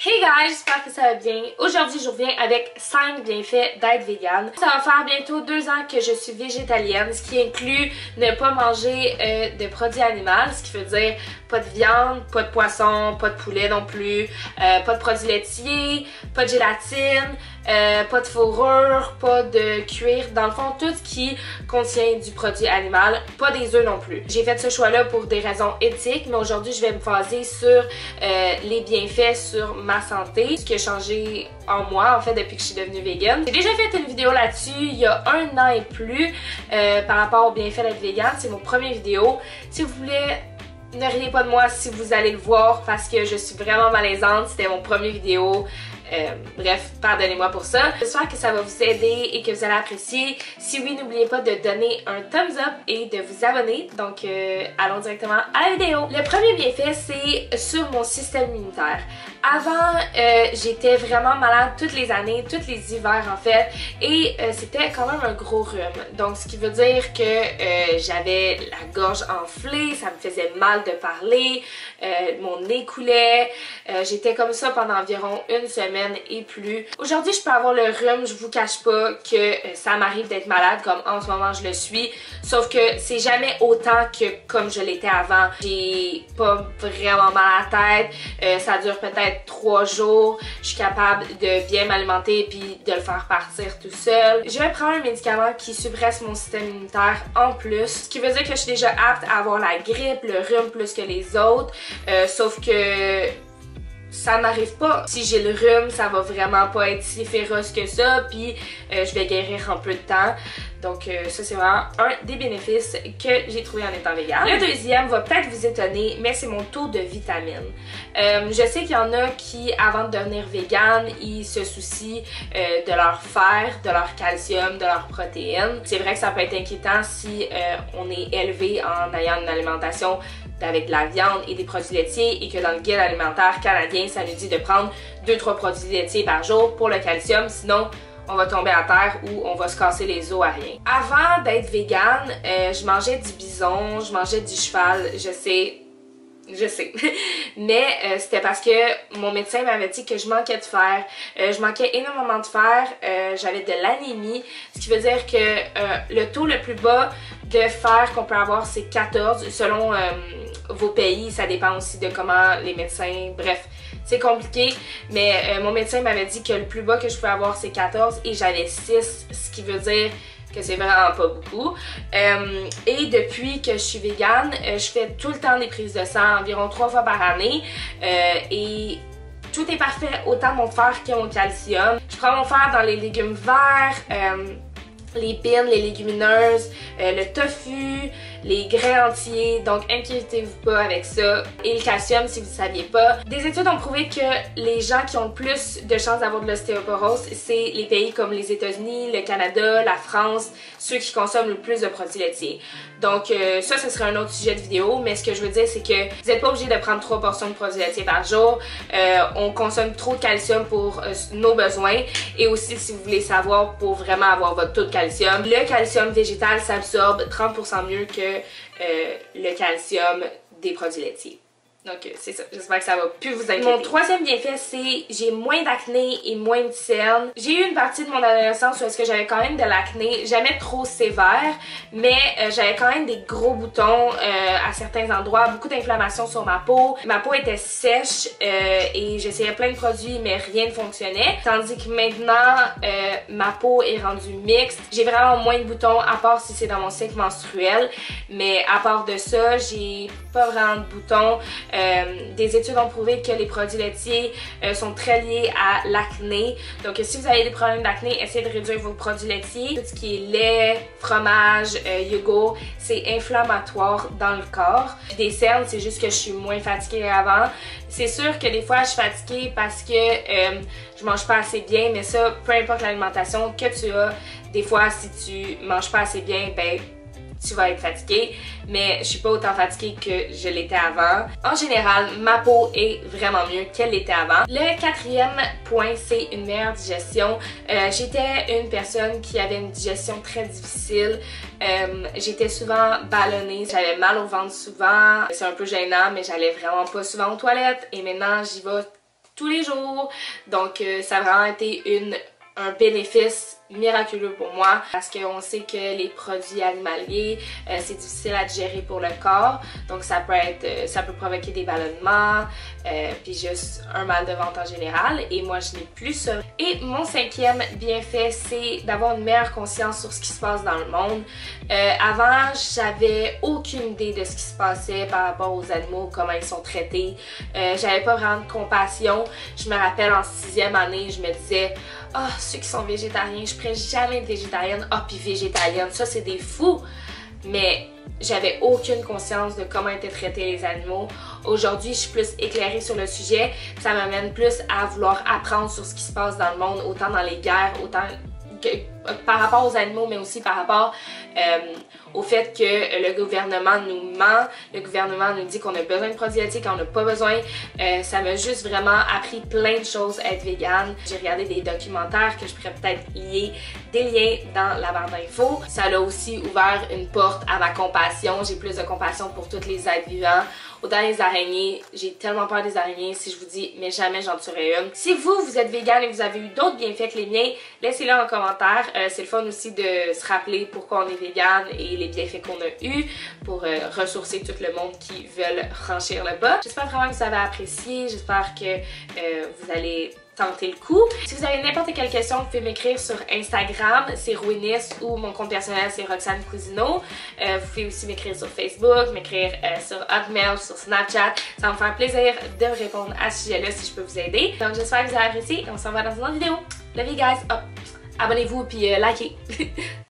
Hey guys, j'espère que ça va bien. Aujourd'hui, je reviens avec 5 bienfaits d'être végane. Ça va faire bientôt 2 ans que je suis végétalienne, ce qui inclut ne pas manger de produits animaux, ce qui veut dire pas de viande, pas de poisson, pas de poulet non plus, pas de produits laitiers, pas de gélatine, pas de fourrure, pas de cuir. Dans le fond, tout ce qui contient du produit animal, pas des œufs non plus. J'ai fait ce choix-là pour des raisons éthiques, mais aujourd'hui, je vais me baser sur les bienfaits sur ma santé, ce qui a changé en moi en fait depuis que je suis devenue végane. J'ai déjà fait une vidéo là-dessus il y a 1 an et plus par rapport aux bienfaits d'être végane. C'est mon premier vidéo. Si vous voulez, ne riez pas de moi si vous allez le voir parce que je suis vraiment malaisante. C'était mon premier vidéo. Bref, pardonnez-moi pour ça. J'espère que ça va vous aider et que vous allez apprécier. Si oui, n'oubliez pas de donner un thumbs up et de vous abonner. Donc, allons directement à la vidéo. Le premier bienfait, c'est sur mon système immunitaire. Avant, j'étais vraiment malade toutes les années, tous les hivers en fait, et c'était quand même un gros rhume. Donc, ce qui veut dire que j'avais la gorge enflée, ça me faisait mal de parler, mon nez coulait. J'étais comme ça pendant environ 1 semaine et plus. Aujourd'hui, je peux avoir le rhume, je vous cache pas que ça m'arrive d'être malade comme en ce moment je le suis, sauf que c'est jamais autant que comme je l'étais avant. J'ai pas vraiment mal à la tête, ça dure peut-être 3 jours, je suis capable de bien m'alimenter puis de le faire partir tout seul. Je vais prendre un médicament qui suppresse mon système immunitaire en plus, ce qui veut dire que je suis déjà apte à avoir la grippe, le rhume plus que les autres, sauf que ça m'arrive pas. Si j'ai le rhume, ça va vraiment pas être si féroce que ça, puis je vais guérir en peu de temps. Donc ça c'est vraiment un des bénéfices que j'ai trouvé en étant végane. Le deuxième va peut-être vous étonner, mais c'est mon taux de vitamines. Je sais qu'il y en a qui, avant de devenir végane, ils se soucient de leur fer, de leur calcium, de leurs protéines. C'est vrai que ça peut être inquiétant si on est élevé en ayant une alimentation avec de la viande et des produits laitiers et que dans le guide alimentaire canadien, ça nous dit de prendre 2-3 produits laitiers par jour pour le calcium, sinon on va tomber à terre ou on va se casser les os à rien. Avant d'être végane, je mangeais du bison, je mangeais du cheval, je sais. Mais c'était parce que mon médecin m'avait dit que je manquais de fer. Je manquais énormément de fer, j'avais de l'anémie, ce qui veut dire que le taux le plus bas de fer qu'on peut avoir c'est 14 selon vos pays, ça dépend aussi de comment les médecins, bref, c'est compliqué, mais mon médecin m'avait dit que le plus bas que je pouvais avoir c'est 14 et j'avais 6, ce qui veut dire que c'est vraiment pas beaucoup. Et depuis que je suis végane, je fais tout le temps des prises de sang, environ 3 fois par année, et tout est parfait, autant mon fer que mon calcium. Je prends mon fer dans les légumes verts, les beans, les légumineuses, le tofu, les grains entiers, donc inquiétez-vous pas avec ça. Et le calcium si vous ne saviez pas. Des études ont prouvé que les gens qui ont le plus de chances d'avoir de l'ostéoporose, c'est les pays comme les États-Unis, le Canada, la France, ceux qui consomment le plus de produits laitiers. Donc ça, ce serait un autre sujet de vidéo, mais ce que je veux dire, c'est que vous n'êtes pas obligé de prendre 3 portions de produits laitiers par jour. On consomme trop de calcium pour nos besoins et aussi, si vous voulez savoir, pour vraiment avoir votre taux de calcium, le calcium végétal s'absorbe 30% mieux que le calcium des produits laitiers. Donc c'est ça, j'espère que ça va plus vous inquiéter. Mon troisième bienfait, c'est j'ai moins d'acné et moins de cernes. J'ai eu une partie de mon adolescence où est-ce que j'avais quand même de l'acné, jamais trop sévère, mais j'avais quand même des gros boutons à certains endroits, beaucoup d'inflammation sur ma peau. Ma peau était sèche et j'essayais plein de produits mais rien ne fonctionnait. Tandis que maintenant, ma peau est rendue mixte. J'ai vraiment moins de boutons à part si c'est dans mon cycle menstruel, mais à part de ça, j'ai pas vraiment de boutons. Des études ont prouvé que les produits laitiers sont très liés à l'acné. Donc si vous avez des problèmes d'acné, essayez de réduire vos produits laitiers. Tout ce qui est lait, fromage, yogourt, c'est inflammatoire dans le corps. Puis des cernes, c'est juste que je suis moins fatiguée qu'avant. C'est sûr que des fois je suis fatiguée parce que je mange pas assez bien, mais ça, peu importe l'alimentation que tu as, des fois si tu manges pas assez bien, ben tu vas être fatiguée, mais je suis pas autant fatiguée que je l'étais avant. En général, ma peau est vraiment mieux qu'elle l'était avant. Le quatrième point, c'est une meilleure digestion. J'étais une personne qui avait une digestion très difficile. J'étais souvent ballonnée, j'avais mal au ventre souvent. C'est un peu gênant, mais j'allais vraiment pas souvent aux toilettes et maintenant j'y vais tous les jours. Donc ça a vraiment été un bénéfice miraculeux pour moi parce qu'on sait que les produits animaliers c'est difficile à digérer pour le corps, donc ça peut provoquer des ballonnements puis juste un mal de ventre en général, et moi je n'ai plus ça. Et mon 5e bienfait, c'est d'avoir une meilleure conscience sur ce qui se passe dans le monde. Avant, j'avais aucune idée de ce qui se passait par rapport aux animaux, comment ils sont traités. J'avais pas vraiment de compassion. Je me rappelle en 6e année, je me disais ah, ceux qui sont végétariens, je pourrais jamais être végétarienne. Ah, puis végétarienne, ça c'est des fous. Mais j'avais aucune conscience de comment étaient traités les animaux. Aujourd'hui, je suis plus éclairée sur le sujet. Ça m'amène plus à vouloir apprendre sur ce qui se passe dans le monde, autant dans les guerres, autant que par rapport aux animaux, mais aussi par rapport au fait que le gouvernement nous ment, le gouvernement nous dit qu'on a besoin de produits laitiers, qu'on n'a pas besoin. Ça m'a juste vraiment appris plein de choses à être végane. J'ai regardé des documentaires que je pourrais peut-être lier des liens dans la barre d'infos. Ça l'a aussi ouvert une porte à ma compassion. J'ai plus de compassion pour tous les êtres vivants. Autant les araignées, j'ai tellement peur des araignées, si je vous dis, mais jamais j'en tuerai une. Si vous êtes végane et vous avez eu d'autres bienfaits que les miens, laissez-le en commentaire. C'est le fun aussi de se rappeler pourquoi on est végane et les bienfaits qu'on a eus pour ressourcer tout le monde qui veulent franchir le pas. J'espère vraiment que vous avez apprécié, j'espère que vous allez tenter le coup. Si vous avez n'importe quelle question, vous pouvez m'écrire sur Instagram, c'est Ruinis, ou mon compte personnel c'est Roxane Cousineau. Vous pouvez aussi m'écrire sur Facebook, m'écrire sur Hotmail, sur Snapchat. Ça va me faire plaisir de répondre à ce sujet-là si je peux vous aider. Donc j'espère que vous avez apprécié et on se revoit dans une autre vidéo. Love you guys! Oh, abonnez-vous puis likez!